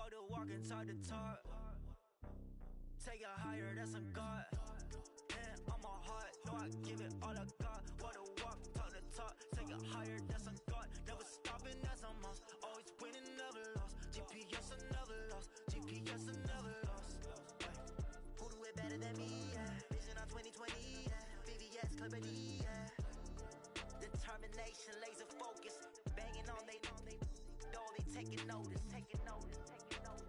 Walk the walk and talk the talk. Take it higher, that's a God. And on my heart, know I give it all I got. Walk the walk, talk the talk. Take it higher, that's a God. Never stopping, that's a must. Always winning, never lost. GPS, I never lost. GPS, I never lost. Who do it better than me? Yeah. Vision on 2020. Yeah. VVS, Clippity. Yeah. Determination, laser focus. Banging on they door, they taking notice. Taking notice. Taking notice.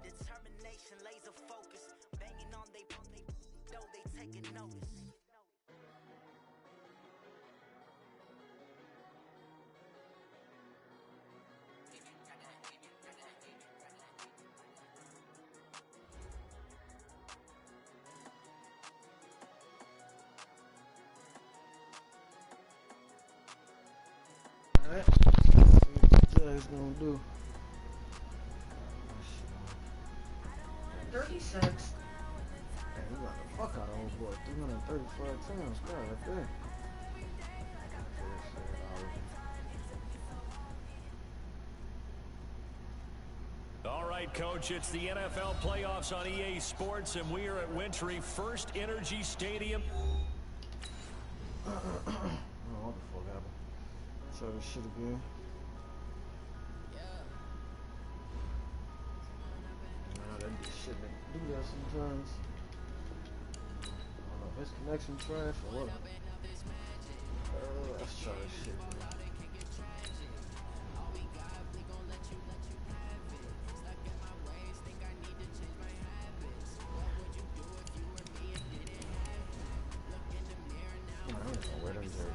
Determination, laser focus. Banging on they door, they taking notice. Alright, see what the jags gonna do. 36. Man, we got the fuck out of old boy 335 times. God, right there. All right, Coach, it's the NFL playoffs on EA Sports, and we are at Wintry First Energy Stadium. Oh, what the fuck happened? Try this shit again. Nah, that shit do that sometimes. I don't know if his connection trash or what. Let's try this shit again. I don't know where them jerseys are.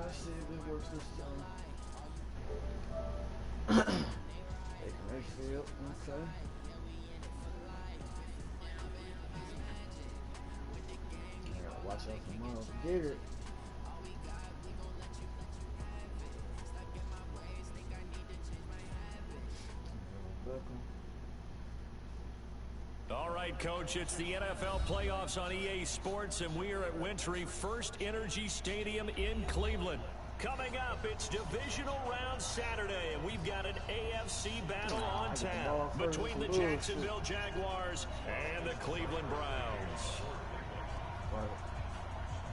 Let's see if it works this time. Baker Mayfield, okay. I gotta watch out for Miles Garrett. All right, Coach, it's the NFL playoffs on EA Sports, and we are at Wintry First Energy Stadium in Cleveland. Coming up, it's Divisional Round Saturday, and we've got an AFC battle on tap between the Jacksonville Jaguars and the Cleveland Browns.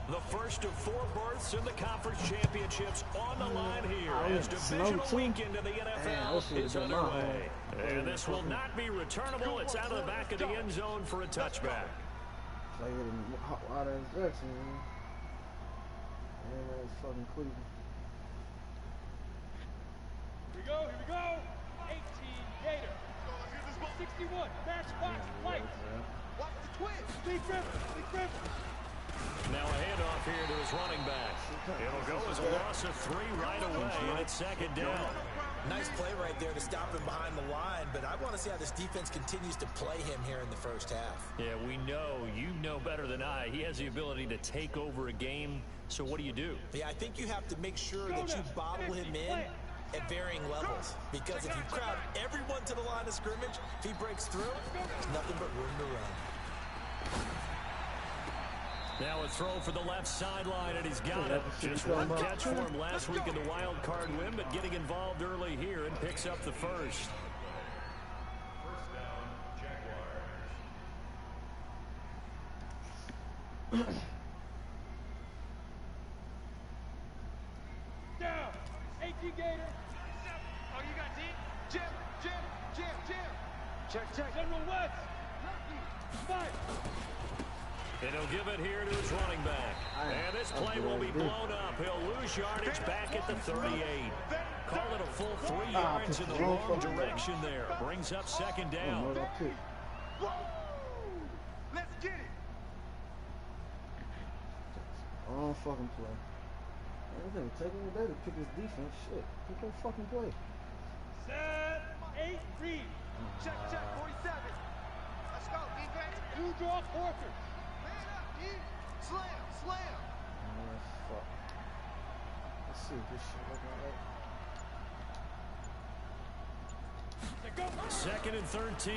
The first of 4 berths in the conference championships on the line here as divisional weekend of the NFL is underway. And this will not be returnable. It's out of the back of the end zone for a touchback. Play it in hot water in Jackson, man. And that's fucking Cleveland. Here we go. 18 Gator. 61, match box, fight. Watch the twist. Lee Griffin. Now a handoff here to his running back. It'll go as a loss of 3 right away, and it's second down. Nice play right there to stop him behind the line, but I want to see how this defense continues to play him here in the first half. Yeah, we know, you know better than I, he has the ability to take over a game, so what do you do? Yeah, I think you have to make sure that you bottle him in at varying levels, because if you crowd everyone to the line of scrimmage, if he breaks through, there's nothing but room to run. Now a throw for the left sideline, and he's got it. Just one catch for him last week in the wild card win, but getting involved early here and picks up the first. Down. 18 Gator. Oh, you got deep? Jim. Check. General West. Fight. And he'll give it here to his running back. And this play will be blown up. He'll lose yardage back at the 38. Call it a full 3 yards in the wrong direction there. Brings up second down. Let's get it. Wrong fucking play. Man, this nigga taking a day to pick his defense. Shit. Pick your fucking play. Set, 8, read. Check, 47. Let's go, defense. You draw quarters. Man up, D. Slam, slam. Oh, fuck. Let's see what this shit looking like. Second and 13.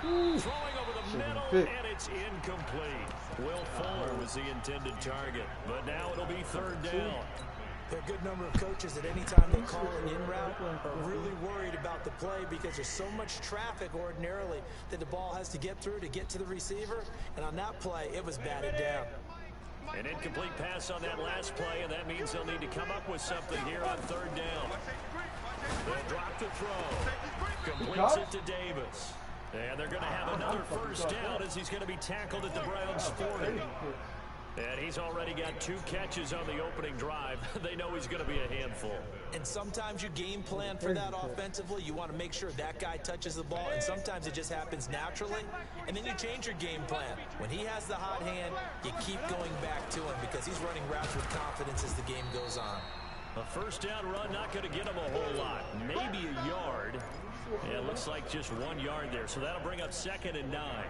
Throwing over the middle, and it's incomplete. Will Fuller was the intended target, but now it'll be third down. There are a good number of coaches that any time they call an in route are really worried about the play because there's so much traffic ordinarily that the ball has to get through to get to the receiver. And on that play, it was batted down. An incomplete pass on that last play, and that means they'll need to come up with something here on third down. They'll drop the throw. Completes it to Davis. And they're going to have another first down as he's going to be tackled at the Browns' 40. And he's already got 2 catches on the opening drive. They know he's going to be a handful. And sometimes you game plan for that offensively. You want to make sure that guy touches the ball, and sometimes it just happens naturally. And then you change your game plan. When he has the hot hand, you keep going back to him because he's running routes with confidence as the game goes on. A first down run, not going to get him a whole lot. Maybe a yard. Yeah, it looks like just 1 yard there. So that'll bring up 2nd and 9.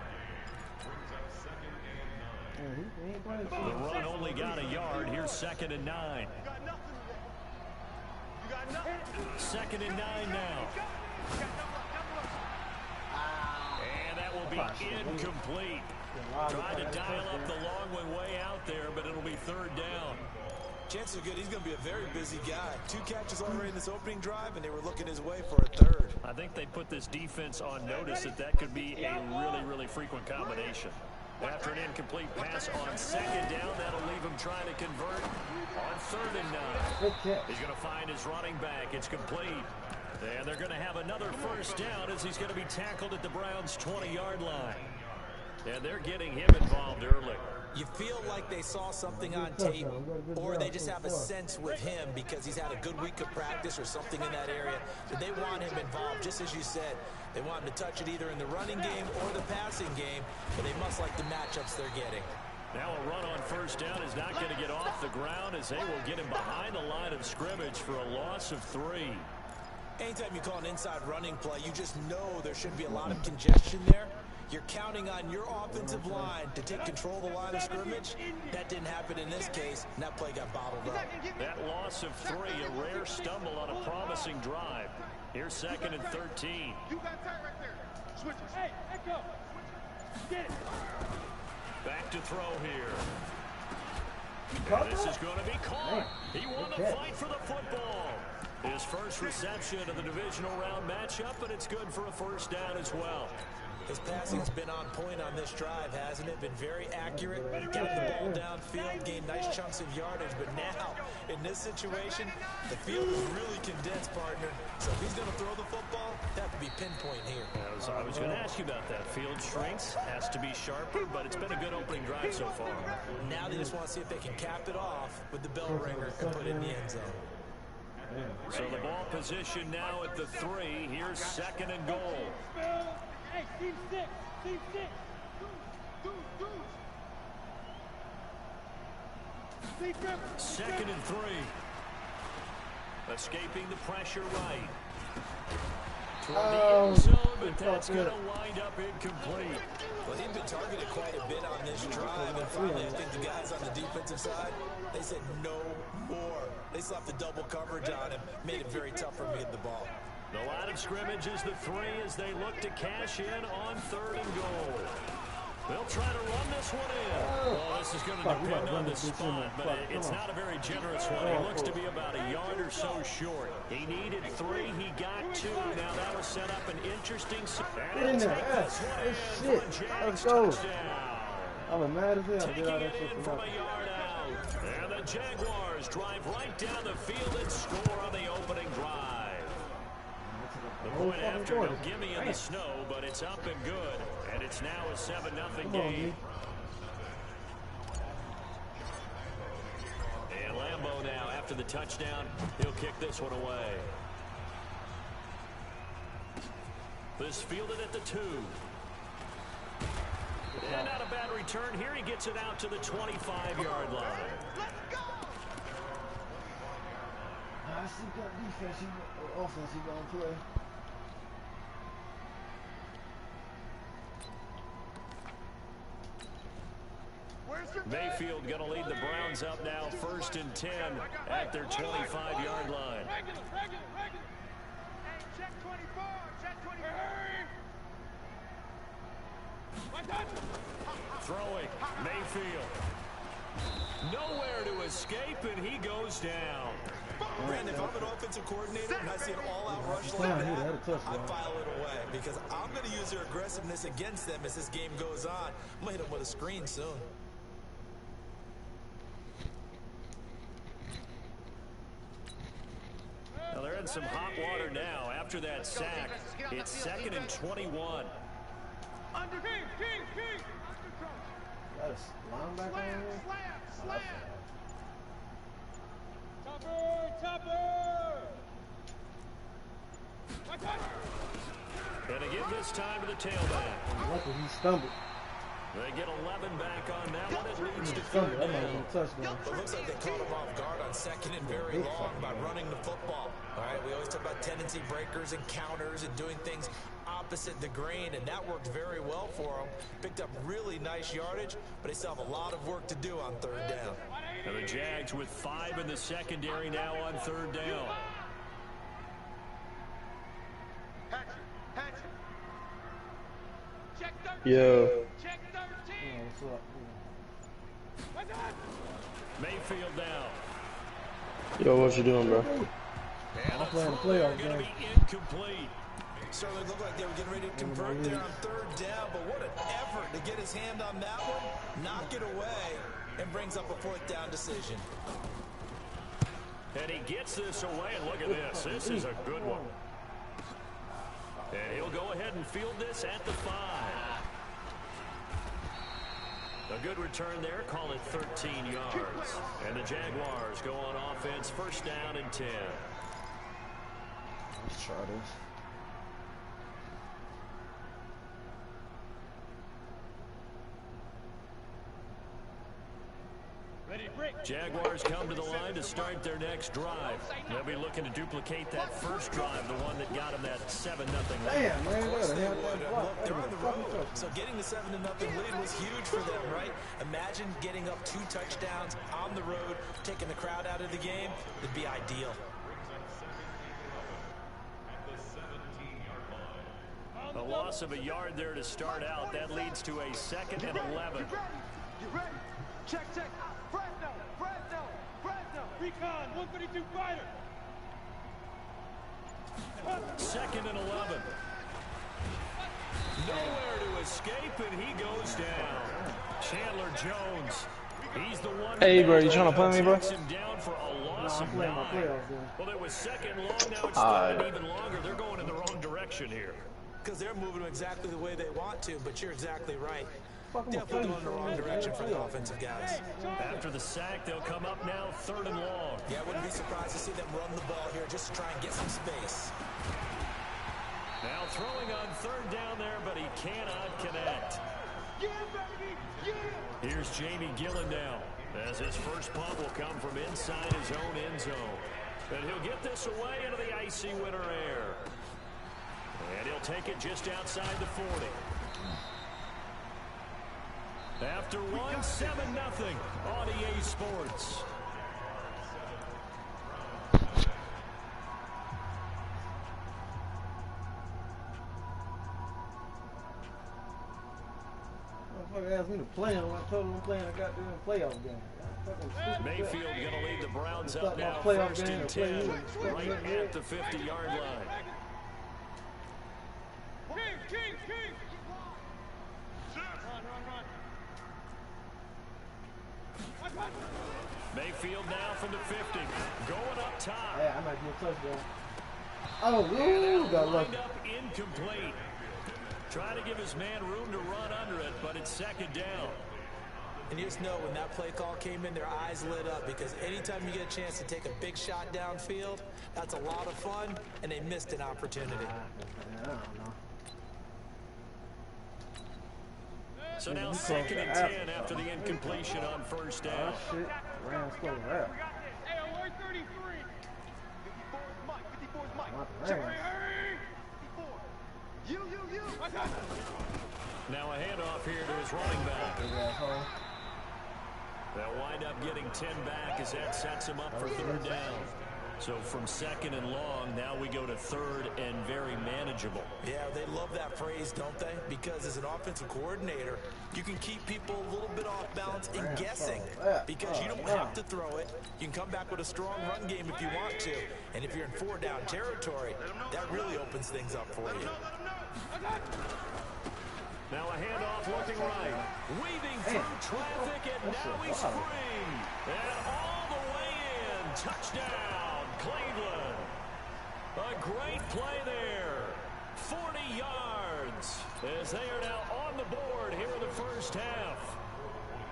The run only got a yard. Here's 2nd and 9. 2nd and 9 now. And that will be incomplete. Trying to dial up the long one way out there, but it'll be third down. Chances are good he's going to be a very busy guy. 2 catches already in this opening drive, and they were looking his way for a third. I think they put this defense on notice that could be a really, really frequent combination. After an incomplete pass on 2nd down, that'll leave him trying to convert on 3rd and 9. He's going to find his running back. It's complete. And they're going to have another first down as he's going to be tackled at the Browns' 20-yard line. And they're getting him involved early. You feel like they saw something on tape, or they just have a sense with him because he's had a good week of practice or something in that area. So they want him involved, just as you said. They want him to touch it either in the running game or the passing game, but they must like the matchups they're getting. Now a run on first down is not going to get off the ground as they will get him behind the line of scrimmage for a loss of 3. Anytime you call an inside running play, you just know there should be a lot of congestion there. You're counting on your offensive line to take control of the line of scrimmage. That didn't happen in this case, and that play got bottled up. That loss of 3, a rare stumble on a promising drive. Here's 2nd and 13. You got tight right there. Switch it. Hey, echo. Get it. Back to throw here. And this is going to be caught. He won the fight for the football. His first reception of the divisional round matchup, and it's good for a first down as well. His passing's been on point on this drive, hasn't it? Been very accurate, getting the ball downfield, gained nice chunks of yardage. But now, in this situation, the field is really condensed, partner. So if he's going to throw the football, that could be pinpoint here. I was going to ask you about that. Field shrinks, has to be sharper, but it's been a good opening drive so far. Now they just want to see if they can cap it off with the bell ringer and put it in the end zone. So the ball position now at the 3. Here's 2nd and goal. Hey, team 6. Team 6. 2nd and 3. Escaping the pressure right. Toward the end zone, but that's going to wind up incomplete. Well, he'd been targeted quite a bit on this drive, and finally I think the guys on the defensive side, they said no more. They slapped the double coverage on him, made it very tough for him to get the ball. The line of scrimmage is the 3 as they look to cash in on 3rd and goal. They'll try to run this one in. Well, this is going to depend on the spot, but it's not a very generous one. He looks to be about a yard or so short. He needed 3. He got 2. Now that'll set up an interesting... Get in there. Shit. Let's go. I'm mad as hell. Taking it in from a yard out. And the Jaguars drive right down the field and score on the opening drive. The point after, no gimme in the snow, but it's up and good. And it's now a 7-0 game. And Lambeau now, after the touchdown, he'll kick this one away. This fielded at the 2. And not a bad return here. He gets it out to the 25-yard line. Let's go! I see got defense, offense he gonna play. Mayfield going to lead the Browns up now, 1st and 10 at their 25-yard line. Hey, check 24, check 24. Throwing, Mayfield. Nowhere to escape, and he goes down. Brandon, if I'm an offensive coordinator and I see an all-out rush like that, I file it away because I'm going to use their aggressiveness against them as this game goes on. I'm going to hit them with a screen soon. Now they're in some hot water now after that sack. It's 2nd and 21. Under King. That's linebacker on here? Slam. Topper! And to give this time to the tailback. Lucky he stumbled. They get 11 back on that one. It leads to Stumbled. 3rd That might down. be a touchdown. It looks like they caught him off guard on 2nd and very long by running the football. All right, we always talk about tendency breakers and counters and doing things opposite the grain, and that worked very well for them. Picked up really nice yardage, but they still have a lot of work to do on 3rd down. And the Jags with 5 in the secondary now on 3rd down. Hatchet. Check 13. Yeah. Check 13. What's up? Mayfield down. Yo, what you doing, bro? And I'm playing the throw playoff going to game. be incomplete. Certainly looked like they were getting ready to convert there on 3rd down, but what an effort to get his hand on that one, knock it away, and brings up a 4th down decision. And he gets this away, and look at this. This is a good one. And he'll go ahead and field this at the 5. A good return there, call it 13 yards. And the Jaguars go on offense, 1st down and 10. Let's try this. Jaguars come to the line to start their next drive. They'll be looking to duplicate that first drive, the one that got them that 7-0 lead. Damn, man. Of course They they had would. that block. Look, they're on the Fucking road, touchdown. so getting the 7-0 lead was huge for them, right? Imagine getting up 2 touchdowns on the road, taking the crowd out of the game. It'd be ideal. A loss of a yard there to start out. That leads to a 2nd and 11. You ready? Check. Fresno. Recon, 132 fighter. 2nd and 11. Nowhere to escape, and he goes down. Chandler Jones. He's the one. Hey, bro, you trying to play me, bro? Takes him down for a loss I'm of playing my 9. playoff game. Well, it was 2nd long. Now it's 3rd and even longer. They're going in the wrong direction here. Because they're moving them exactly the way they want to, but you're exactly right. Fuck, I'm Definitely gonna going in the wrong direction for the offensive guys. After the sack, they'll come up now 3rd and long. Yeah, I wouldn't be surprised to see them run the ball here just to try and get some space. Now throwing on 3rd down there, but he cannot connect. Yeah, baby. Yeah. Here's Jamie Gillen now, as his first punt will come from inside his own end zone. And he'll get this away into the icy winter air. And he'll take it just outside the 40. After one, 7-0 on EA Sports. Motherfucker asked me to play him. I told him I'm playing a goddamn playoff game. Mayfield going to lead the Browns up now, playoff 1st game and to play 10, you. right at the 50-yard line. King. Run. Mayfield now from the 50, going up top. Yeah, I might be a touchdown. Oh, And ooh, got lucky. lined up incomplete. Trying to give his man room to run under it, but it's 2nd down. And you just know when that play call came in, their eyes lit up because anytime you get a chance to take a big shot downfield, that's a lot of fun, and they missed an opportunity. I don't know. So now 2nd and 10 after the incompletion on first down. Oh, shit. Rams close that. Hey, alert 33. 54 is Mike. 54 is Mike. Rams. Hurry. 54. You. Now a handoff here to his running back. They'll wind up getting 10 back as that sets him up for third down. So from 2nd and long, now we go to 3rd and very manageable. Yeah, they love that phrase, don't they? Because as an offensive coordinator, you can keep people a little bit off balance and guessing because you don't have to throw it. You can come back with a strong run game if you want to. And if you're in 4-down territory, that really opens things up for you. Now a handoff looking right. Weaving through traffic, and now he's free. And all the way in. Touchdown, Cleveland. A great play there. 40 yards as they are now on the board here in the first half.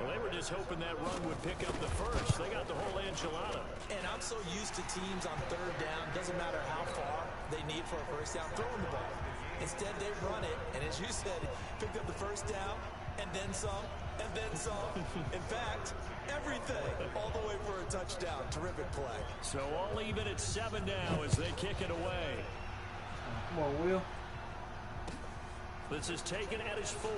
Well, they were just hoping that run would pick up the first. They got the whole enchilada. And I'm so used to teams on 3rd down, doesn't matter how far they need for a first down, throwing the ball. Instead, they run it, and as you said, picked up the first down, and then some, and then some. In fact, everything, all the way for a touchdown. Terrific play. So all even at 7 now as they kick it away. Come on, Will. This is taken at his 4.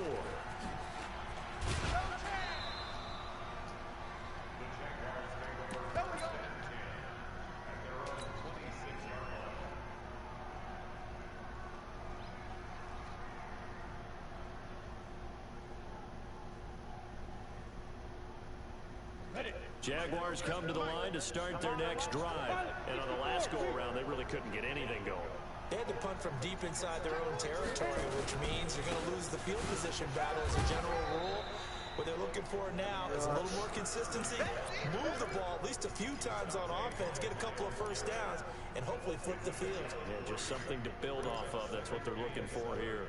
Jaguars come to the line to start their next drive. And on the last go-around, they really couldn't get anything going. They had to punt from deep inside their own territory, which means you're going to lose the field position battle as a general rule. What they're looking for now is a little more consistency, move the ball at least a few times on offense, get a couple of first downs, and hopefully flip the field. Yeah, just something to build off of. That's what they're looking for here.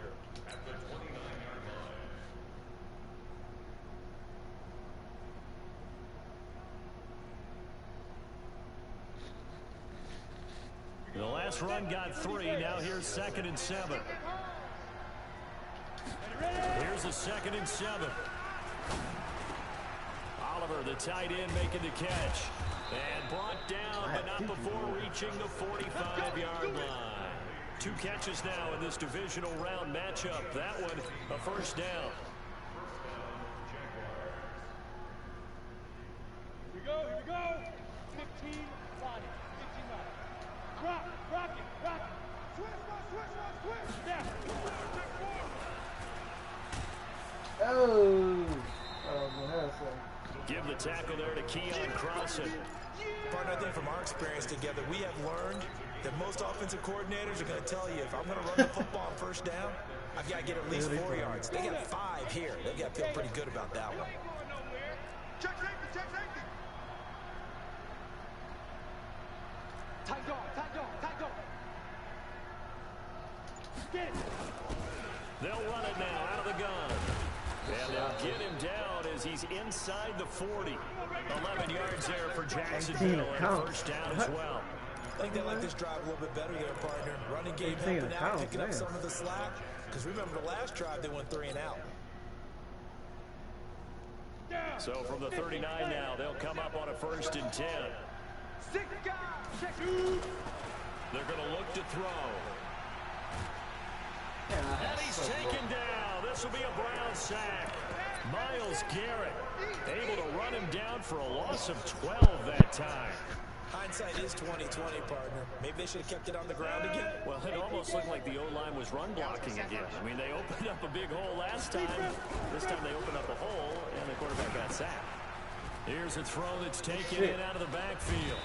The last run got 3. Now here's 2nd and 7. Here's a 2nd and 7. Oliver, the tight end, making the catch. And brought down, but not before reaching the 45-yard line. 2 catches now in this divisional round matchup. That one, a first down. Here we go. 15 body. 15 body. Rock it. Switch. Down. Give the tackle there to Keon Crossen. Partner, I think from our experience together, we have learned that most offensive coordinators are going to tell you, if I'm going to run the football on first down, I've got to get at least 4 yards. They got 5 here. They've got to feel pretty good about that one. Check safety. Tight dog. Get it. They'll run it now out of the gun. And they'll get him down as he's inside the 40. 11 yards there for Jacksonville and a first down as well. I think they like this drive a little bit better there, partner. Running game helping out, picking up some of the slack. Because remember, the last drive, they went 3 and out. So from the 39 now, they'll come up on a 1st and 10. 6 guys. They're going to look to throw. And he's taken down. This will be a Brown sack. Myles Garrett able to run him down for a loss of 12 that time. Hindsight is 20/20, partner. Maybe they should have kept it on the ground again. Well, it almost looked like the O-line was run blocking again. I mean, they opened up a big hole last time. This time they opened up a hole, and the quarterback got sacked. Here's a throw that's taken in out of the backfield.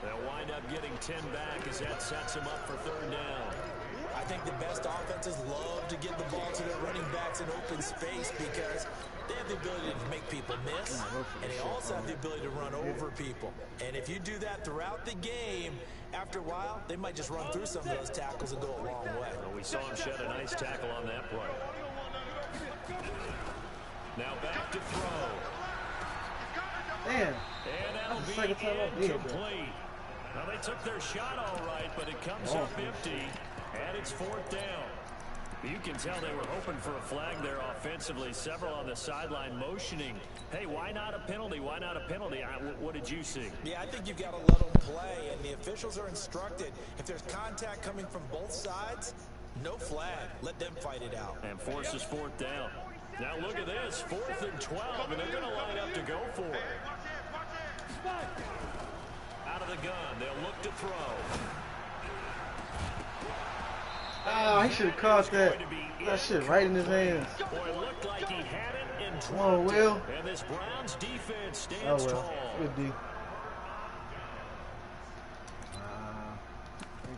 They'll wind up getting 10 back as that sets them up for 3rd down. I think the best offenses love to get the ball to their running backs in open space because they have the ability to make people miss, and they also have the ability to run over people. And if you do that throughout the game, after a while, they might just run through some of those tackles and go a long way. Well, we saw him shed a nice tackle on that play. Now back to throw. Man. And that'll be incomplete. Now, they took their shot all right, but it comes up empty, and it's 4th down. You can tell they were hoping for a flag there offensively. Several on the sideline motioning. Hey, why not a penalty? Why not a penalty? What did you see? Yeah, I think you've got to let them play, and the officials are instructed. If there's contact coming from both sides, no flag. Let them fight it out. And forces fourth down. Now look at this. 4th and 12, and they're going to line up to go for it. Out of the gun. They'll look to throw. Oh, he should have caught that. That shit right in his hands. Boy, looked like he had it and Come on, Will. And this Browns defense stands tall. Good D. Ain't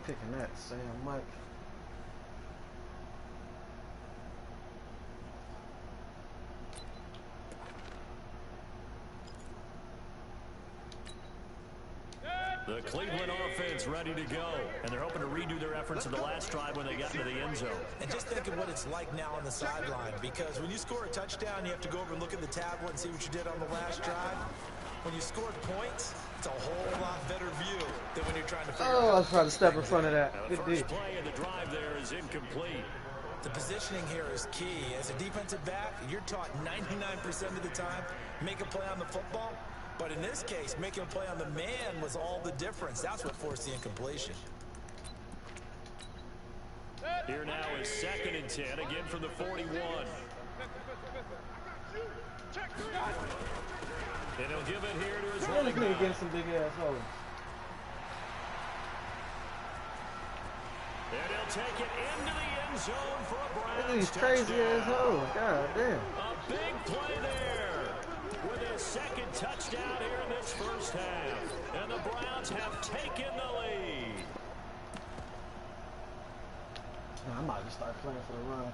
picking that, Sam Mike. The Cleveland offense ready to go, and they're hoping to redo their efforts in the last drive when they got into the end zone. And just think of what it's like now on the sideline, because when you score a touchdown, you have to go over and look at the tablet and see what you did on the last drive. When you scored points, it's a whole lot better view than when you're trying to figure out. I was trying to step in front of that. The Good D. first play of the drive there is incomplete. The positioning here is key. As a defensive back, you're taught 99% of the time, make a play on the football. But in this case, making a play on the man was all the difference. That's what forced the incompletion. Here now is 2nd and 10, again from the 41. And he'll give it here to his running back. Against some big ass holes. And he'll take it into the end zone for a Browns These crazy ass holes. God damn. A big play there with his 2nd touchdown here in this first half. And the Browns have taken the lead. I might just start playing for the run.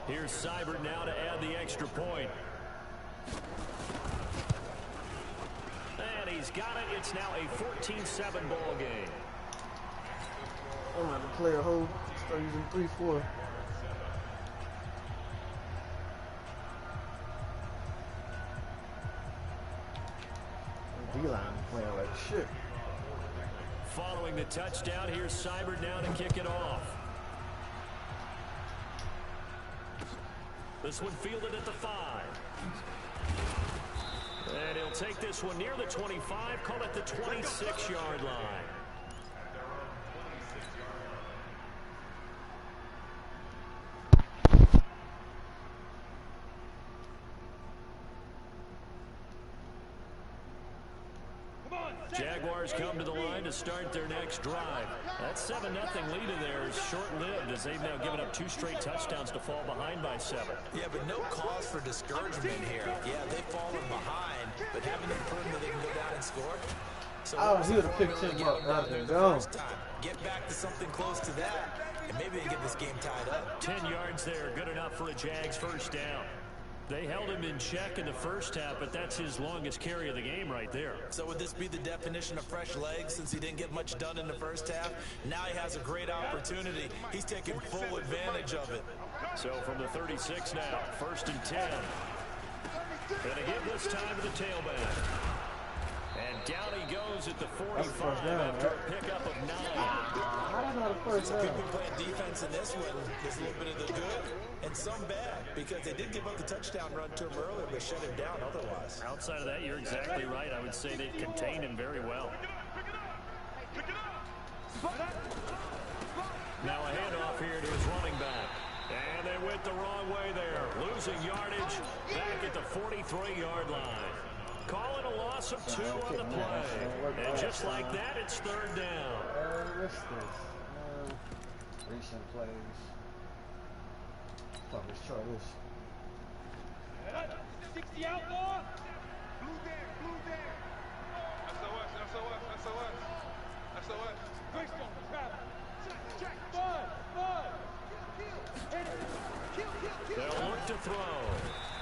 Here's Seibert now to add the extra point. And he's got it. It's now a 14-7 ball game. I'm going to play a hole. Start using 3-4. D-line playing like shit. Following the touchdown, here's Seibert now to kick it off. This one fielded at the 5. And he'll take this one near the 25, call it the 26-yard line. Jaguars come to the line to start their next drive. That 7-0 lead of theirs is short-lived as they've now given up 2 straight touchdowns to fall behind by 7. Yeah, but no cause for discouragement here. Yeah, they've fallen behind, but haven't they proven that they can go down and score? So he would have picked him up rather than go. Get back to something close to that, and maybe they can get this game tied up. 10 yards there, good enough for a Jags first down. They held him in check in the first half, but that's his longest carry of the game right there. So would this be the definition of fresh legs since he didn't get much done in the first half? Now he has a great opportunity. He's taking full advantage of it. So from the 36 now, 1st and 10. And again this time to the tailback. And down he goes at the 45 after a pickup of 9. I don't know the first down. People playing defense in this one. There's a little bit of the good and some bad because they did give up the touchdown run to him earlier, but shut him down otherwise. Outside of that, you're exactly right. I would say they contained him very well. Now a handoff here to his running back. And they went the wrong way there. Losing yardage back at the 43-yard line. Calling a loss of 2 on the play. And just like that, it's 3rd down. What's this? Recent plays. Let's try this. 60 outlaw. Blue there. SOS. Greystone, travel. Bud. Hit it. They'll look to throw.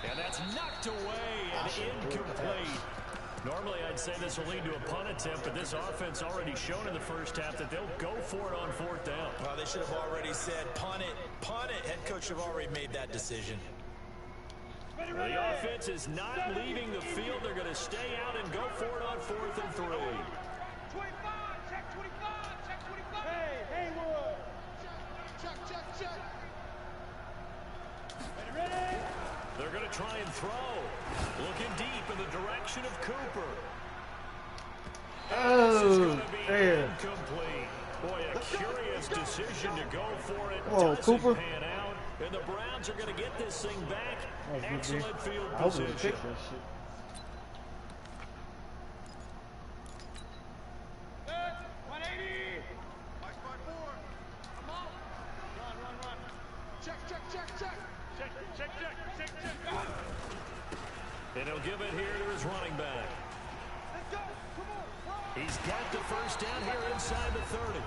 And that's knocked away and incomplete. Normally, I'd say this will lead to a punt attempt, but this offense already shown in the first half that they'll go for it on 4th down. Well, they should have already said, punt it. Head coach have already made that decision. The offense is not leaving the field. They're going to stay out and go for it on 4th and 3. 25, check 25. Hey, Haywood. They're going to try and throw. Looking deep in the direction of Cooper. Oh, there. Incomplete. Boy, a curious decision to go for it. Oh, Cooper. Pan out, and the Browns are going to get this thing back. Excellent field I hope position. they fix that shit. And he'll give it here to his running back. He's got the first down here inside the 30.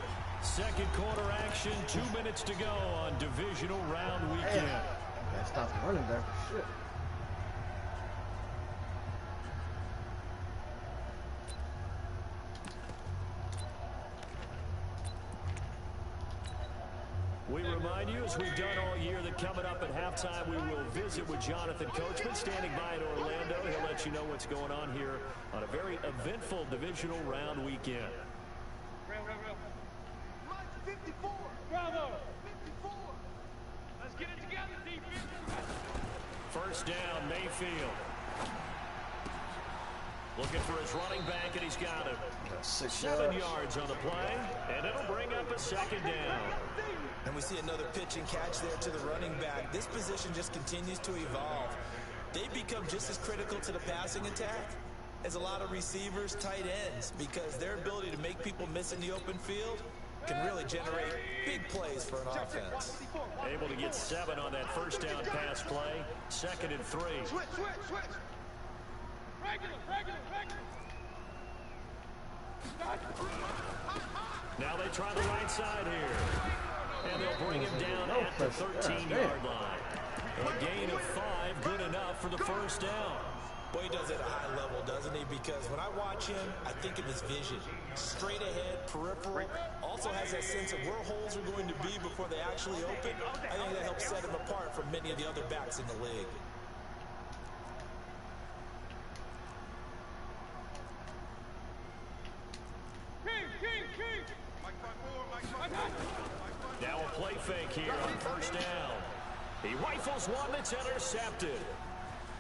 Second quarter action, 2 minutes to go on divisional round weekend. Gotta stop the running back. Shit. We remind you, as we've done all year, that coming up at halftime, we will visit with Jonathan Coachman, standing by in Orlando. He'll let you know what's going on here on a very eventful divisional round weekend. Mike 54. Bravo. 54. Let's get it together, defense. First down, Mayfield. Looking for his running back, and he's got it. 7 yards on the play, and it'll bring up a second down. And we see another pitch and catch there to the running back. This position just continues to evolve. They become just as critical to the passing attack as a lot of receivers, tight ends, because their ability to make people miss in the open field can really generate big plays for an offense. Able to get 7 on that first down pass play. 2nd and 3. Switch. Regular. Now they try the right side here. And they'll bring him down at the 13-yard line. A gain of 5, good enough for the first down. Boy, he does it at a high level, doesn't he? Because when I watch him, I think of his vision. Straight ahead, peripheral. Also has that sense of where holes are going to be before they actually open. I think that helps set him apart from many of the other backs in the league. Now a play fake here on first down. He rifles one that's intercepted.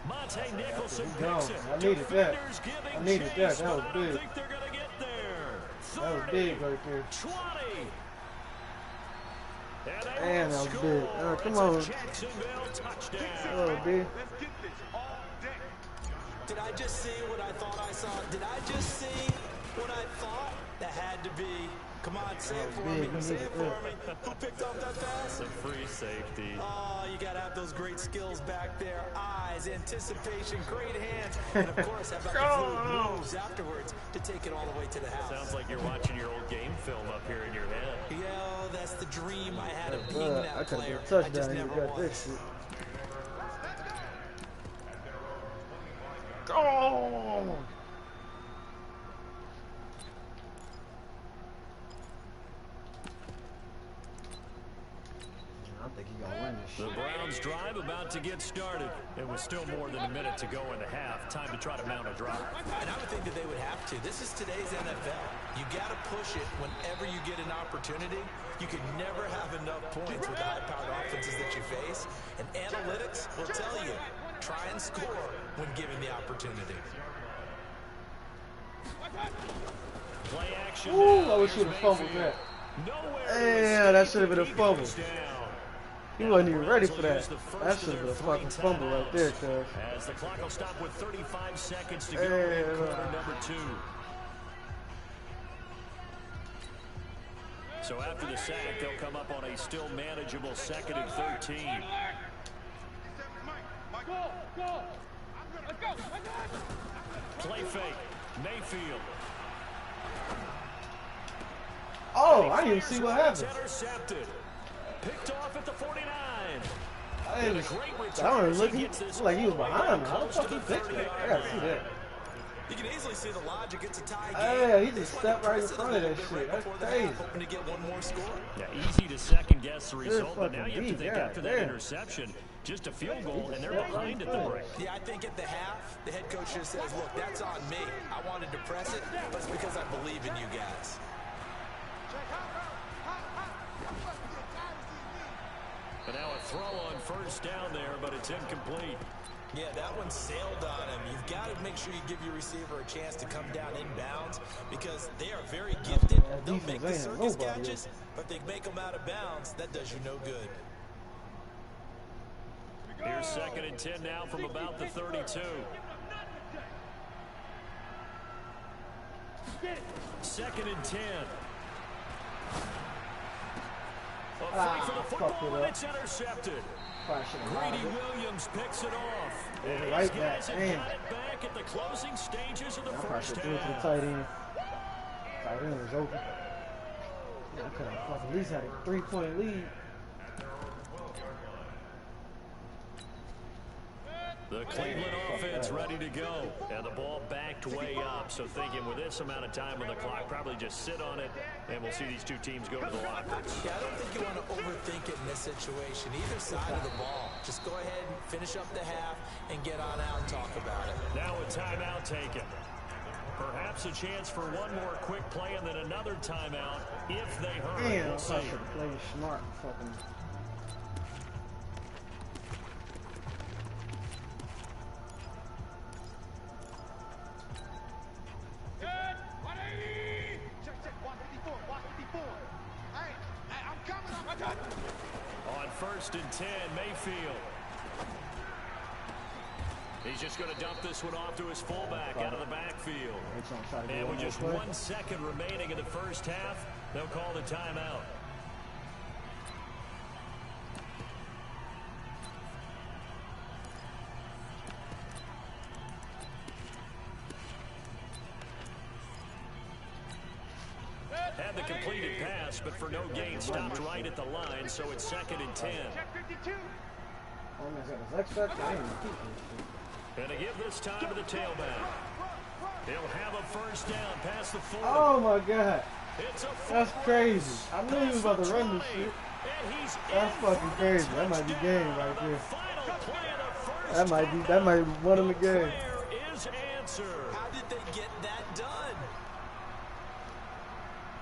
Monte Nicholson picks it. I needed that. Defenders giving I needed chase, that. That was but I don't big. think they're going to get there. 30, That was big right there. 20. And they Man, will that was score. big. Come It's on. a Jacksonville touchdown. Oh, big. Let's get this all day. Did I just see what I thought I saw? Did I just see what I thought? That had to be. Come on, say it for me. Say it for me. Who picked up that pass? It's a free safety. Oh, you got to have those great skills back there. Eyes, anticipation, great hands. And, of course, how about the fluid moves afterwards to take it all the way to the house. Sounds like you're watching your old game film up here in your head. Yo, that's the dream I had of being I that could player. get a I touchdown. just You never got was. this shit. Oh! I think he gonna win this The shit. Browns drive about to get started. It was still more than a minute to go in the half. Time to try to mount a drive. And I would think that they would have to. This is today's NFL. You got to push it whenever you get an opportunity. You can never have enough points with the high-powered offenses that you face. And analytics will tell you, try and score when given the opportunity. Play action. Ooh, now. I wish he Here's would have fumbled Mayfield. that. Nowhere Yeah, that should have been a He fumble. goes down. He wasn't even ready for Browns will that. use the first That of should have their been a fucking 3 fumble right there, timeouts. cuz. As the clock will stop with 35 seconds to go Hey, in quarter number 2. So after the sack, they'll come up on a still manageable 2nd and 13. Go. Let's go. Play fake. Mayfield. Oh, I didn't even see what It's happened. intercepted. Picked off at the 49. I And a didn't. great I return don't as look. he He gets this like he was all the way behind me. How the close fuck to he the fixed that? I 30-yard gotta see line. that. You can easily see the logic. It's a tie game. Yeah, he just This one stepped right in pressed it a front of little that bit shit. right That's before the crazy. half, hoping to get one more score. Yeah, easy to second guess the result, but now fucking you have to beat, think yeah, after that damn. interception, just a field goal, and they're stepped behind right at the in break. Yeah, I think at the half, the head coach just says, look, that's on me. I wanted to press it, but it's because I believe in you guys. And now a throw on first down there, but it's incomplete. Yeah, that one sailed on him. You've got to make sure you give your receiver a chance to come down inbounds because they are very gifted. They'll make the circus catches, but they make them out of bounds. That does you no good. Here's 2nd and 10 now from about the 32. 2nd and 10. A fight for the football, and it's intercepted. Greedy Williams picks it off. And these guys have got it back at the closing stages of the first half. To the tight end. Tight end was open. I could have fucking at least had a 3-point lead. The Cleveland offense ready to go. And the ball backed way up. So thinking with this amount of time on the clock, probably just sit on it, and we'll see these two teams go to the lockers. Yeah, I don't think you want to overthink it in this situation. Either side of the ball. Just go ahead and finish up the half and get on out and talk about it. Now a timeout taken. Perhaps a chance for one more quick play and then another timeout if they hurry. Damn, we'll see. I should have played smart. Fucking. On 1st and 10, Mayfield. He's just going to dump this one off to his fullback out of the backfield. And with just 1 second remaining in the first half, they'll call the timeout. Had the completed pass, but for no gain, stopped right at the line, so it's 2nd and 10. And to give this time to the tailback. He'll have a first down past the 40. Oh my God. It's a That's crazy. I knew he was about to run this shit. That's fucking crazy. That might be game right there. That might win him the game. Is answered. How did they get that done?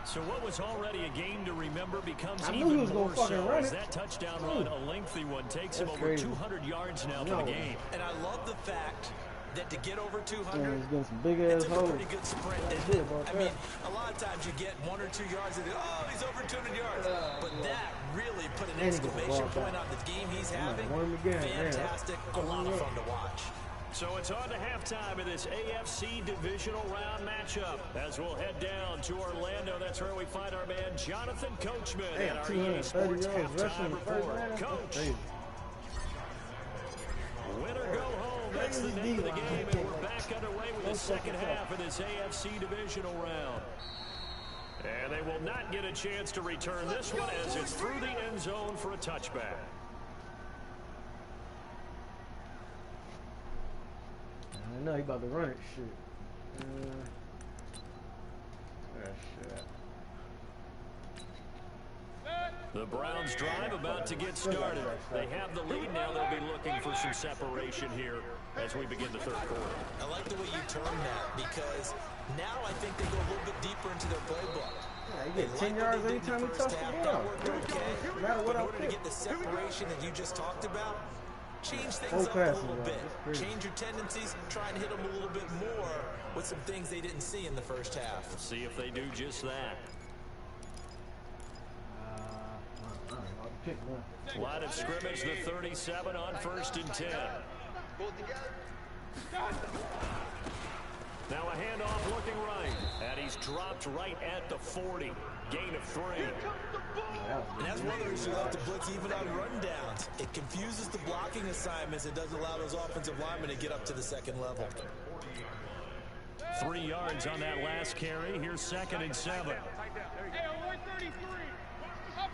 So what was already a game to remember becomes I knew he even was more gonna fucking so run as it. that touchdown run, a lengthy one, takes him That's over crazy. 200 yards now for the game. And I love the fact that to get over 200, He's getting some big it ass took a holes. pretty good sprint, didn't it? I mean, a lot of times you get 1 or 2 yards and oh, he's over 200 yards. But that really put an exclamation point on the game he's having. Fantastic, a lot of fun to watch. So it's on to halftime of this AFC divisional round matchup. As we'll head down to Orlando, that's where we find our man Jonathan Coachman and our EA Sports halftime report. Coach, win or go home, that's the name of the game, and we're back underway with the second half of this AFC divisional round. And they will not get a chance to return this one as it's through the end zone for a touchback. I know he about to run it. Shit. Shit. The Browns drive about to get started. They have the lead now. They'll be looking for some separation here as we begin the third quarter. I like the way you term that because now I think they go a little bit deeper into their playbook. Yeah, you get 10 yards every time he touches the ball. No matter what in I order to pick. get the separation that you just talked about, change things up a little bit. Change your tendencies, try and hit them a little bit more with some things they didn't see in the first half. We'll see if they do just that. Line of scrimmage, the 37 on 1st and 10. Now a handoff looking right, and he's dropped right at the 40. Gain of 3. And that's one of the reasons you like to blitz even on rundowns. It confuses the blocking assignments. It doesn't allow those offensive linemen to get up to the second level. 3 yards on that last carry. Here's 2nd and 7. Hey, 133. Up.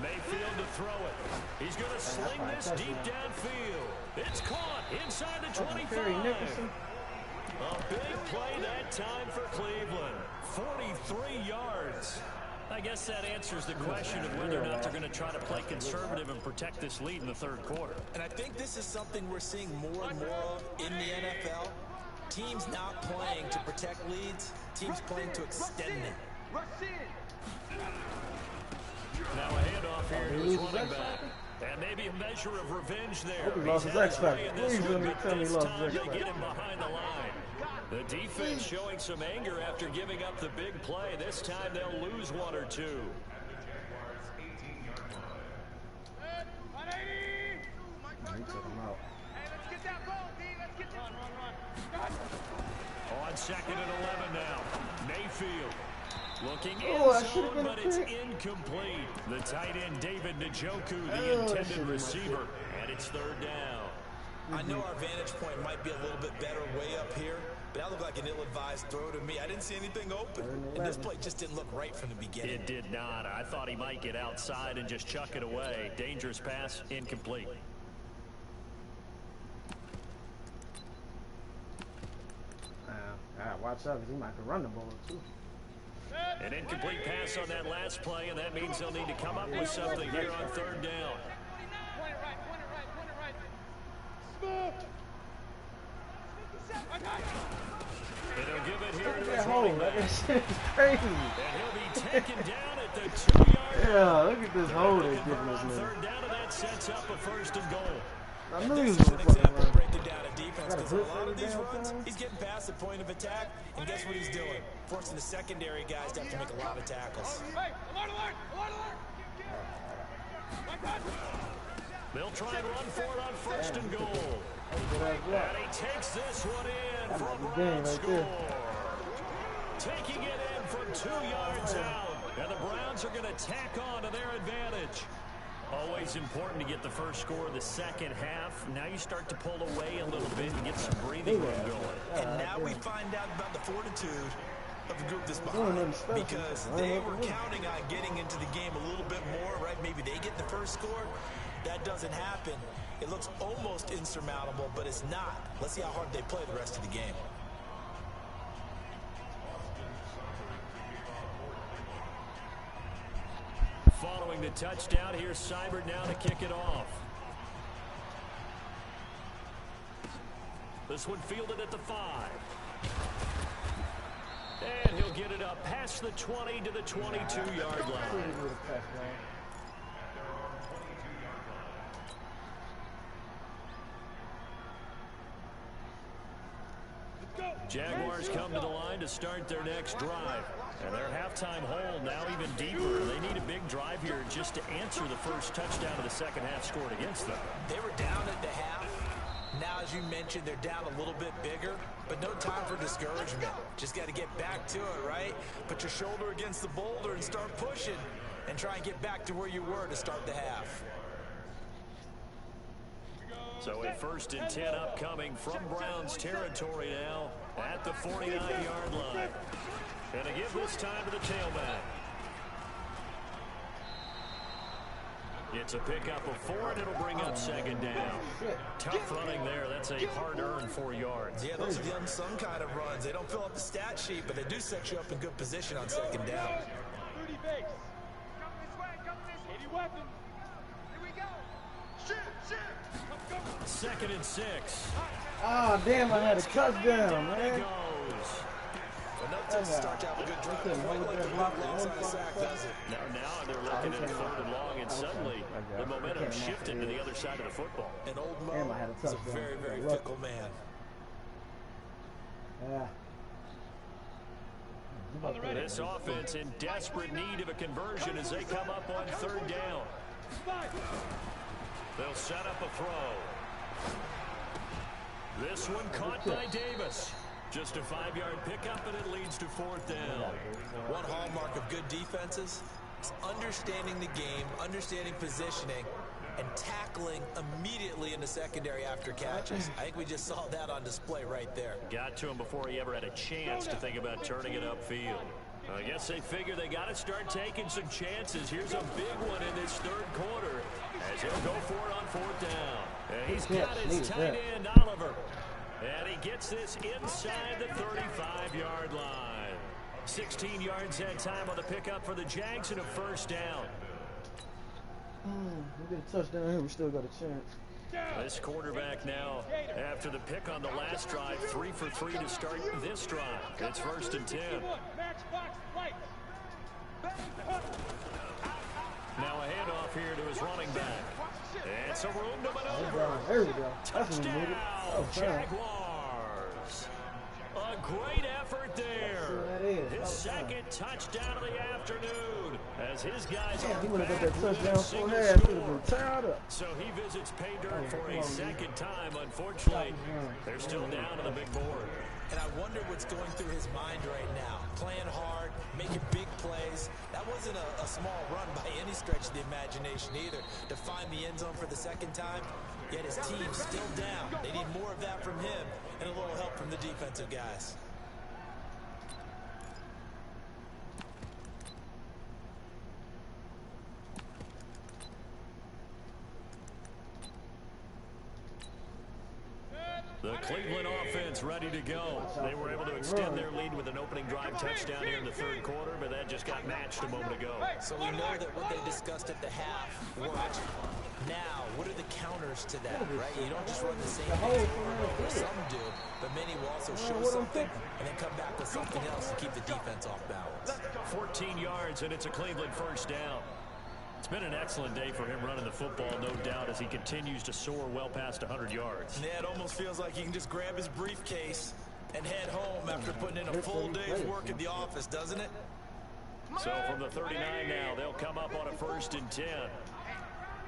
Mayfield to throw it. He's going to sling this deep downfield. It's caught inside the 25. A big play that time for Cleveland. 43 yards. I guess that answers the question of whether or not they're going to try to play conservative and protect this lead in the third quarter. And I think this is something we're seeing more and more of in the NFL. teams not playing to protect leads, teams playing to extend them. Rush in. Now a handoff here to his running back. And maybe a measure of revenge there. Hope he lost his X Factor. Please let me tell me he lost his X They get Factor. him behind the line. The defense showing some anger after giving up the big play. This time they'll lose one or two. He took him out. Hey, let's get that ball, D. Let's get that. Run. On 2nd and 11 now. Mayfield looking Oh, that in should've zone, been a but it's pick. incomplete. The tight end David Njoku, the Oh, that intended should've been a receiver, and it's 3rd down. I know our vantage point might be a little bit better way up here, but that looked like an ill-advised throw to me. I didn't see anything open, and this play just didn't look right from the beginning. It did not. I thought he might get outside and just chuck it away. Dangerous pass, incomplete. Watch out, because he might could run the ball, too. An incomplete pass on that last play, and that means they'll need to come up with something here on 3rd down. Point it right. Smooth. And he'll give it here to That his hole, running that back. shit is crazy. And he'll be taken down at the 2-yard line. Yeah, look at this hole they're Convert giving us on now. 3rd down, and that sets up a 1st and goal. I knew he was This is going an to fucking example of run. breaking down a defense, Got a because a blitz lot of every these damn runs, time. he's getting past the point of attack, and guess what he's doing? Forcing the secondary guys to have to make a lot of tackles. Hey, alert. They'll try and run for it on 1st and goal. And he takes this one in That for a might be game Browns right score. there. Taking it in from 2 yards out. And the Browns are going to tack on to their advantage. Always important to get the first score of the second half. Now you start to pull away a little bit and get some breathing room going. And now we find out about the fortitude of the group that's behind, because they were counting on getting into the game a little bit more, right? Maybe they get the first score. That doesn't happen. It looks almost insurmountable, but it's not. Let's see how hard they play the rest of the game. Following the touchdown, here's Seibert now to kick it off. This one fielded at the 5. And he'll get it up past the 20 to the 22-yard line. Jaguars come to the line to start their next drive. And their halftime hole now even deeper. They need a big drive here just to answer the first touchdown of the second half scored against them. They were down at the half. Now, as you mentioned, they're down a little bit bigger, but no time for discouragement. Just got to get back to it, right? Put your shoulder against the boulder and start pushing, and try and get back to where you were to start the half. So a 1st and 10 upcoming from Browns territory now at the 49-yard line. And to give this time to the tailback. It's a pickup of 4, and it'll bring up 2nd down. Tough running there. That's a hard-earned 4 yards. Yeah, those are the unsung kind of runs. They don't fill up the stat sheet, but they do set you up in good position on 2nd down. 30 base. Come this way. 80 weapons. Here we go. Shoot. 2nd and 6. Ah, damn, I had a touchdown, There man. it goes. Enough to start to have a good drive. Quite like the move alongside a sack, does it? Now they're looking at 3rd and long, and suddenly the momentum shifted to the other side of the football. And old Damn, Mo I had a is a touchdown. very, very Look. fickle man. Yeah. This offense in desperate need of a conversion as they come up on 3rd down. They'll set up a throw. This one caught by Davis. Just a 5-yard pickup, and it leads to 4th down. One hallmark of good defenses is understanding the game, understanding positioning, and tackling immediately in the secondary after catches. I think we just saw that on display right there. Got to him before he ever had a chance to think about turning it upfield. I guess they figure they got to start taking some chances. Here's a big one in this 3rd quarter as he'll go for it on 4th down. And he's got his tight end, Oliver. And he gets this inside the 35-yard line. 16 yards that time on the pickup for the Jags and a 1st down. We get a touchdown here, we still got a chance. This quarterback now, after the pick on the last drive, 3 for 3 to start this drive. It's 1st and 10. Now a handoff here to his running back. And some room to maneuver. There we go. Touchdown, Jaguars. A great effort there. His second touchdown of the afternoon. As his guys are back with a single score. So he visits pay dirt for a second time. Unfortunately, they're still down on the big board. And I wonder what's going through his mind right now. Playing hard, making big plays. That wasn't a small run by any stretch of the imagination either. To find the end zone for the second time, yet his team's still down. They need more of that from him and a little help from the defensive guys. The Cleveland offense ready to go. They were able to extend their lead with an opening drive touchdown here in the 3rd quarter, but that just got matched a moment ago. So we know that what they discussed at the half worked. Now, what are the counters to that, right? You don't just run the same thing over. Some do, but many will also show something and then come back with something else to keep the defense off balance. 14 yards, and it's a Cleveland 1st down. It's been an excellent day for him running the football, no doubt, as he continues to soar well past 100 yards. Yeah, it almost feels like he can just grab his briefcase and head home after putting in a full day's work at the office, doesn't it? So from the 39 now, they'll come up on a 1st and 10.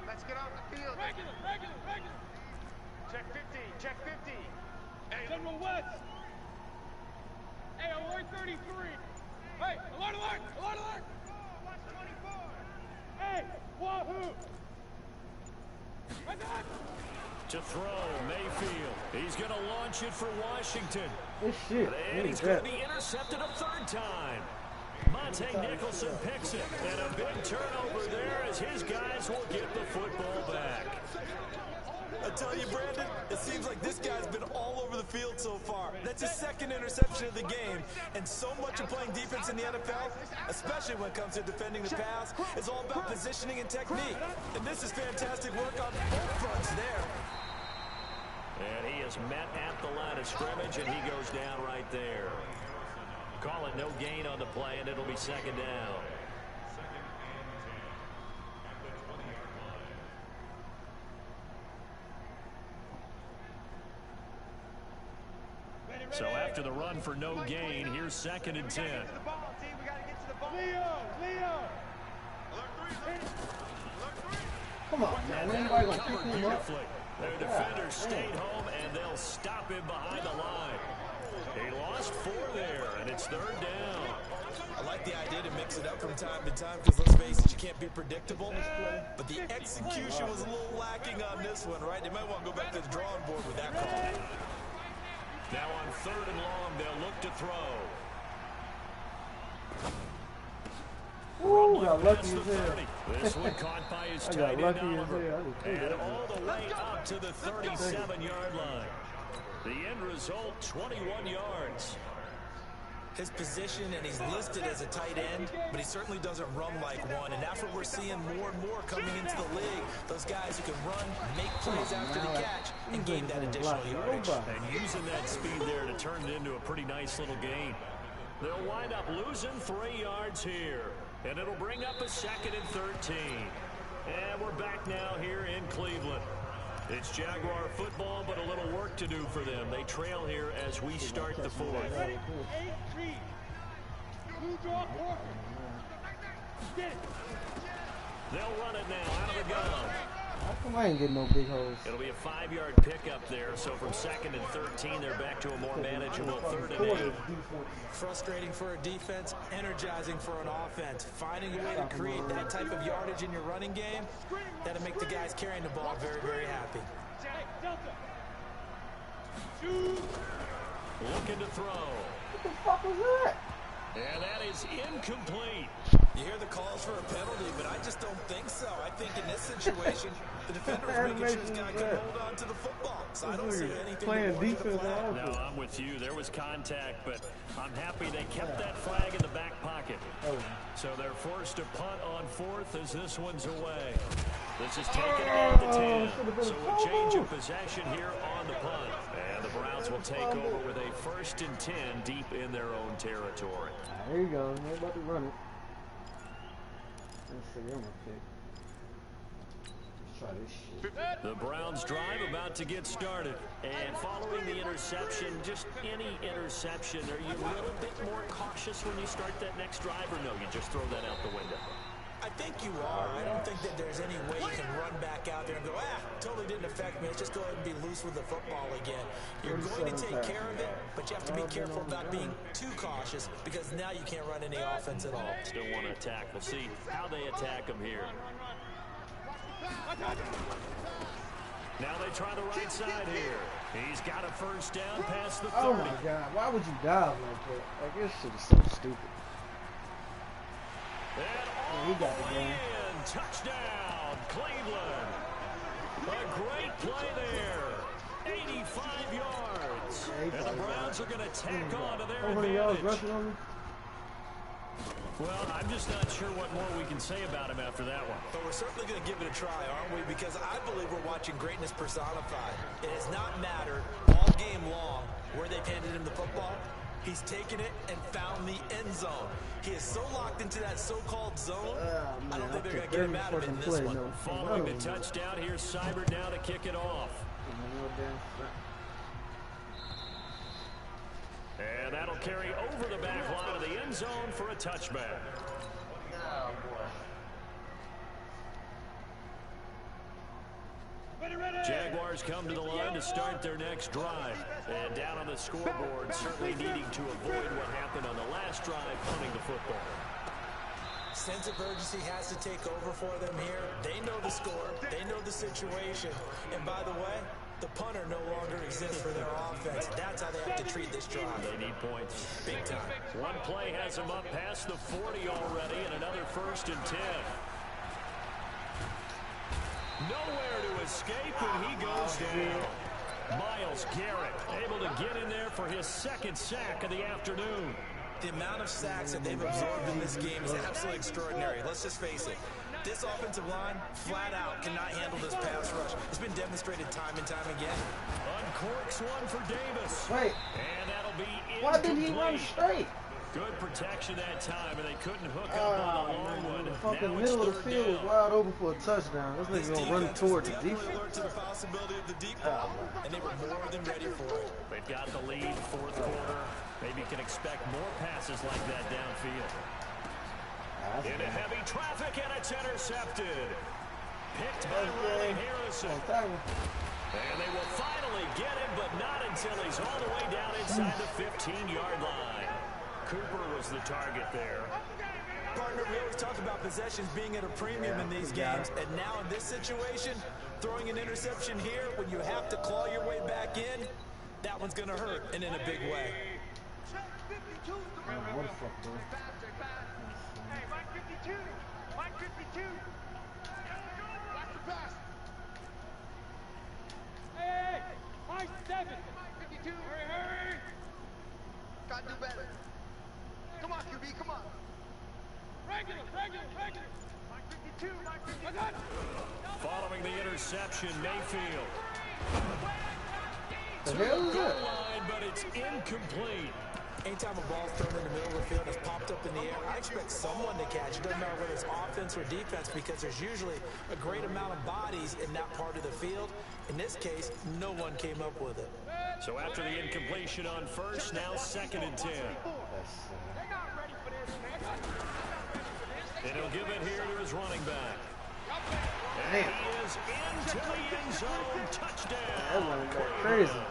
Let's get off the field. Regular. Check 50. Check 50. Hey, General West. Hey, alert 33. Hey, alert. Watch 24. Hey, wahoo. Right back. To throw, Mayfield. He's going to launch it for Washington. This shit. And he's going to be intercepted a 3rd time. Monte Nicholson picks it. And a big turnover there as his guys will get the football back. I tell you, Brandon, it seems like this guy's been all over the field so far. That's his 2nd interception of the game. And so much of playing defense in the NFL, especially when it comes to defending the pass, is all about positioning and technique. And this is fantastic work on both fronts there. And he is met at the line of scrimmage, and he goes down right there. Call it no gain on the play, and it'll be 2nd down. So after the run for no gain, here's 2nd and 10. Leo. Come on, man. Anybody gonna pick him up? Their defenders stayed home, and they'll stop him behind the line. He lost 4 there, and it's 3rd down. I like the idea to mix it up from time to time because, let's face it, you can't be predictable. But the execution was a little lacking on this one, right? They might want to go back to the drawing board with that call. Now on 3rd and long, they'll look to throw. Ooh, got lucky as hell. This one caught by his tight end Oliver. And all the way up to the 37-yard line. The end result, 21 yards. His position, and he's listed as a tight end, but he certainly doesn't run like one, and that's what we're seeing more and more coming into the league. Those guys who can run, make plays after the catch, and gain that additional yardage. And using that speed there to turn it into a pretty nice little gain. They'll wind up losing 3 yards here, and it'll bring up a 2nd and 13. And we're back now here in Cleveland. It's Jaguar football, but a little work to do for them. They trail here as we start the 4th. Ready? 8-3. Blue draw, Orphan. Get it. They'll run it now out of the gun. How come I ain't getting no big holes? It'll be a 5-yard pickup there. So from 2nd and 13, they're back to a more manageable 3rd and 8. Frustrating for a defense, energizing for an offense. Finding a way to create that type of yardage in your running game, that'll make the guys carrying the ball very, very happy. Hey, Delta. Shoot. Looking to throw. What the fuck was that? And that is incomplete. You hear the calls for a penalty, but I just don't think so. I think in this situation, the defender is making sure this guy can hold on to the football. So I don't see anything playing defense. No, I'm with you. There was contact, but I'm happy they kept that flag in the back pocket. So they're forced to punt on 4th as this one's away. This is taken at the 10. So a change of possession here on the punt. And the Browns will take over with a 1st and 10 deep in their own territory. There you go. They're about to run it. Let's see. I'm gonna pick. Let's try this shit. The Browns drive about to get started. And following the interception, just any interception, are you a little bit more cautious when you start that next drive, or no, you just throw that out the window? I think you are. I don't think that there's any way you can run back out there and go, totally didn't affect me. Let's just go ahead and be loose with the football again. You're going to take care of it, but you have to be careful about being too cautious because now you can't run any offense at all. Still want to attack. We'll see how they attack them here. Now they try the right side here. He's got a 1st down past the 30. Oh my God! Why would you dive like that? Like this shit is so stupid. And he got the game. Touchdown, Cleveland. A great play there. 85 yards. And the Browns are going to tack on to their advantage. Well, I'm just not sure what more we can say about him after that one. But we're certainly going to give it a try, aren't we? Because I believe we're watching greatness personified. It has not mattered all game long where they've handed him the football. He's taken it and found the end zone. He is so locked into that so-called zone, I don't think they're going to get him out of it in this one. Following the touchdown, here's Seibert now to kick it off. And that'll carry over the back line of the end zone for a touchback. Oh, boy. Jaguars come to the line to start their next drive. And down on the scoreboard, certainly needing to avoid what happened on the last drive, punting the football. Sense of urgency has to take over for them here. They know the score. They know the situation. And by the way, the punter no longer exists for their offense. That's how they have to treat this drive. They need points. Big time. One play has them up past the 40 already, and another 1st and 10. Nowhere to escape, and he goes down. Myles Garrett able to get in there for his 2nd sack of the afternoon. The amount of sacks that they've absorbed in this game is absolutely extraordinary. Let's just face it. This offensive line, flat out, cannot handle this pass rush. It's been demonstrated time and time again. Uncorks one for Davis. Wait. And that'll be incomplete. Why didn't he run straight? Good protection that time, and they couldn't hook up on the long one. The fucking middle of the field was wide open for a touchdown. This nigga gonna run towards the defense. Alert to the possibility of the deep ball, and they were more than ready for it. They've got the lead, 4th quarter. Maybe you can expect more passes like that downfield. Into heavy traffic, and it's intercepted. Picked by Riley Harrison. And they will finally get him, but not until he's all the way down inside the 15-yard line. Cooper was the target there. Partner, we always talk about possessions being at a premium in these games, and now in this situation, throwing an interception here when you have to claw your way back in, that one's going to hurt, and in a big way. What the fuck, bro? Hey, Mike 52. Mike 52. Watch the pass. Hey, Mike 7. Mike 52. Hurry. Gotta do better. Come on, QB, come on. Regular. Mike 52. Mike 52. Following the interception, Mayfield. The hell is that? Line, but it's incomplete. Anytime a ball's thrown in the middle of the field and it's popped up in the air, I expect someone to catch it. Doesn't matter whether it's offense or defense, because there's usually a great amount of bodies in that part of the field. In this case, no one came up with it. So after the incompletion on 1st, now 2nd and 10. They're not ready for this, man. And he'll give it here to his running back. Damn. He is into the end zone. Touchdown. That running back crazy.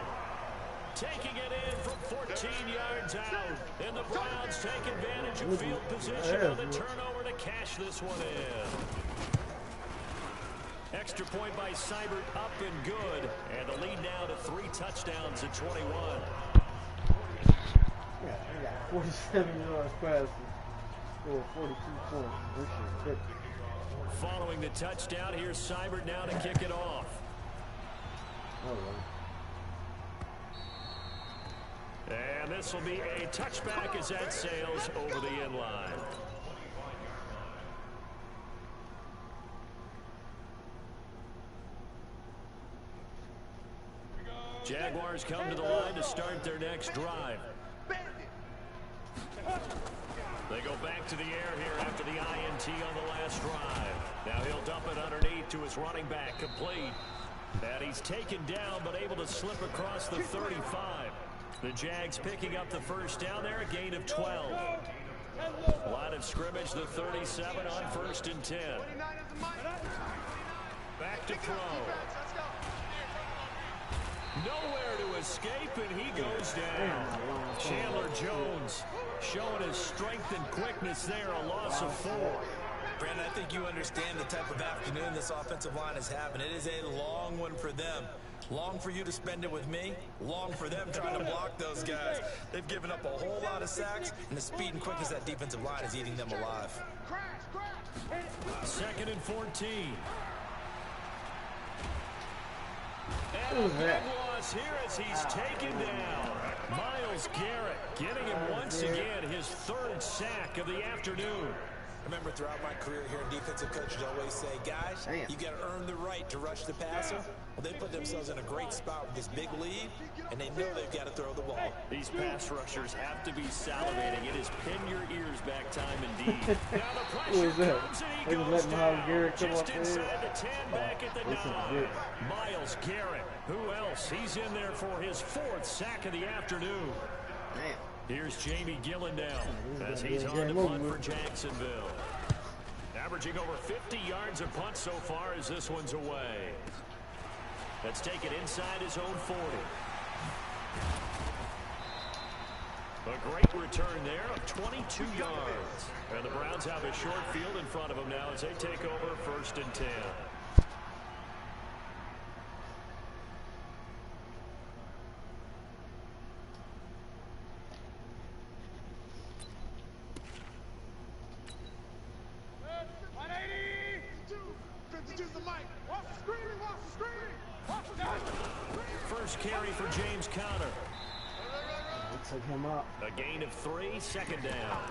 Taking it in from 14 yards out. And the Browns take advantage of field position on the turnover to cash this one in. Extra point by Seibert, up and good. And the lead now to 3 touchdowns at 21. Yeah, they got 47 yards passing. Scored 42 points. This shit's ridiculous. Following the touchdown, here's Seibert now to kick it off. All right. And this will be a touchback as that sails over the end line. Jaguars come to the line to start their next drive. They go back to the air here after the INT on the last drive. Now he'll dump it underneath to his running back, complete. And he's taken down, but able to slip across the 35. The Jags picking up the first down there, a gain of 12. Line of scrimmage, the 37 on 1st and 10. Back to throw. Nowhere to escape, and he goes down. Chandler Jones showing his strength and quickness there, a loss of 4. Brandon, I think you understand the type of afternoon this offensive line is having. It is a long one for them. Long for you to spend it with me. Long for them trying to block those guys. They've given up a whole lot of sacks, and the speed and quickness of that defensive line is eating them alive. 2nd and 14. And a big loss here as he's taken down. Myles Garrett getting him once again his 3rd sack of the afternoon. Remember, throughout my career here, defensive coaches always say, guys, you got to earn the right to rush the passer. Well, they put themselves in a great spot with this big lead, and they know they've got to throw the ball. These pass rushers have to be salivating. It is pin your ears back time indeed. Now the pressure comes and he goes down. Just inside the 10, back at the 9. Myles Garrett, who else? He's in there for his 4th sack of the afternoon. Here's Jamie Gillen now as he's on the punt for Jacksonville. Averaging over 50 yards a punt so far as this one's away. Let's take it inside his own 40. A great return there of 22 yards. And the Browns have a short field in front of them now as they take over 1st and 10. First carry for James Conner. Took him up. A gain of 3, 2nd down.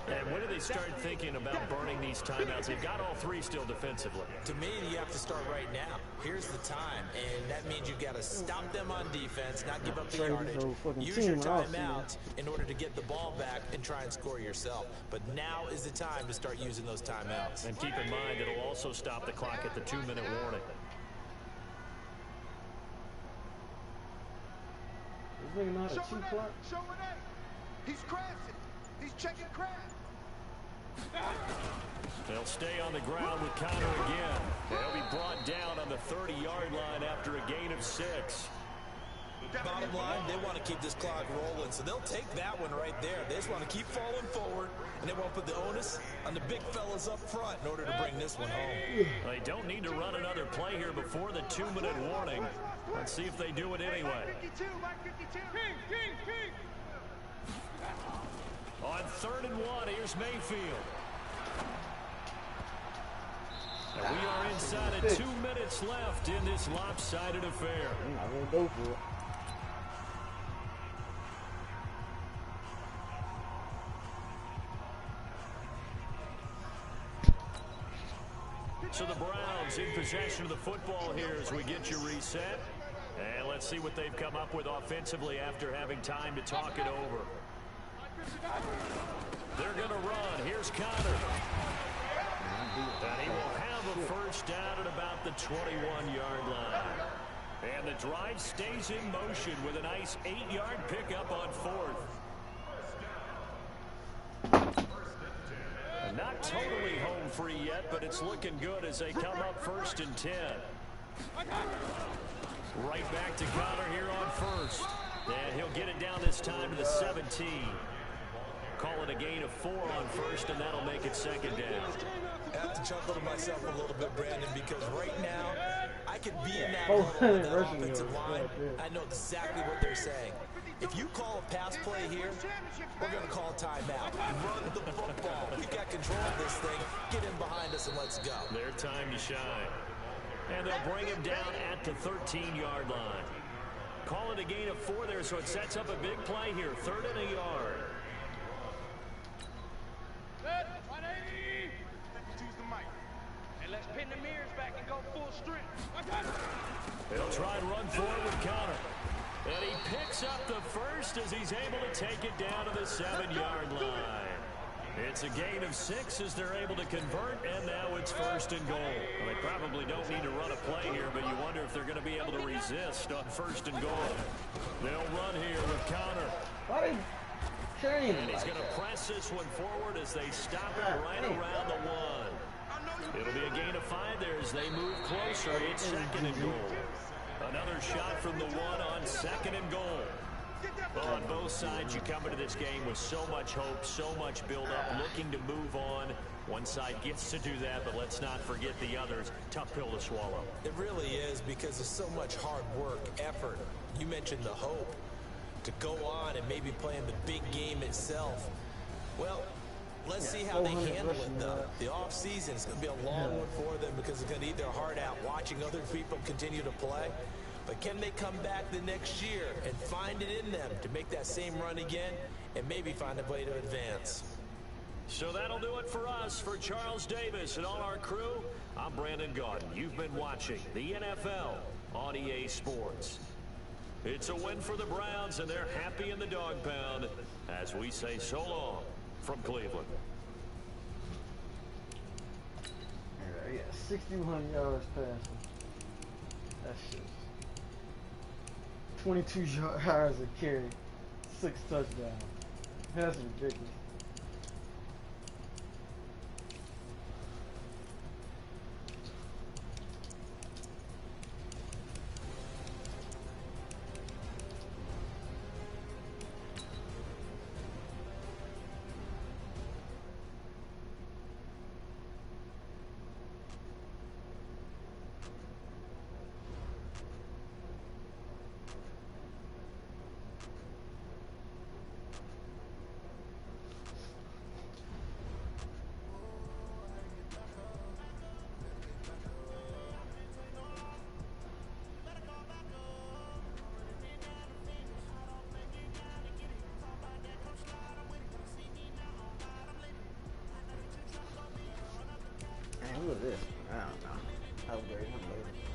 And when do they start thinking about burning these timeouts? They've got all 3 still defensively. To me, you have to start right now. Here's the time, and that means you've got to stop them on defense, not give up the yardage. Use your timeouts in order to get the ball back and try and score yourself. But now is the time to start using those timeouts. And keep in mind, it'll also stop the clock at the 2-minute warning. This nigga not a 2 clock. He's crashing. He's checking crash. They'll stay on the ground with Conner again. They'll be brought down on the 30-yard line after a gain of 6. Bottom line, they want to keep this clock rolling, so they'll take that one right there. They just want to keep falling forward, and they want to put the onus on the big fellas up front in order to bring this one home. They don't need to run another play here before the 2-minute warning. Let's see if they do it anyway. On 3rd and 1, here's Mayfield. And we are inside of 2 minutes left in this lopsided affair. I'm not going to go for it. So the Browns in possession of the football here as we get you reset. And let's see what they've come up with offensively after having time to talk it over. They're going to run. Here's Conner. And he will have a first down at about the 21-yard line. And the drive stays in motion with a nice 8-yard pickup on 4th. Not totally home free yet, but it's looking good as they come up 1st and 10. Right back to Conner here on 1st. And he'll get it down this time to the 17. Call it a gain of 4 on 1st, and that'll make it 2nd down. I have to chuckle to myself a little bit, Brandon, because right now I could be in that huddle with that offensive line. I know exactly what they're saying. If you call a pass play here, we're going to call a timeout. Run the football. We've got control of this thing. Get in behind us and let's go. Their time to shine. And they'll bring him down at the 13-yard line. Call it a gain of 4 there, so it sets up a big play here. 3rd and a yard. And let's pin the mirrors back and go full strength. They'll try and run forward with Conner. And he picks up the first as he's able to take it down to the 7-yard line. It's a gain of 6 as they're able to convert, and now it's 1st and goal. Well, they probably don't need to run a play here, but you wonder if they're going to be able to resist on 1st and goal. They'll run here with Connor. Why they and he's going to press this one forward as they stop it right around the 1. It'll be a gain of 5 there as they move closer. It's 2nd and goal. Another shot from the 1 on 2nd and goal. Well, on both sides, you come into this game with so much hope, so much build-up, looking to move on. One side gets to do that, but let's not forget the others. Tough pill to swallow. It really is because of so much hard work, effort. You mentioned the hope to go on and maybe play in the big game itself. Well, let's see how they handle it, though. The offseason is going to be a long one for them because it's going to eat their heart out watching other people continue to play. But can they come back the next year and find it in them to make that same run again and maybe find a way to advance? So that'll do it for us. For Charles Davis and all our crew, I'm Brandon Gaudin. You've been watching the NFL on EA Sports. It's a win for the Browns, and they're happy in the dog pound as we say so long from Cleveland. Yeah, 61 yards passing. That shit. 22 yards a carry, 6 touchdowns. That's ridiculous. Who is this? I don't know. I'll worry about it later.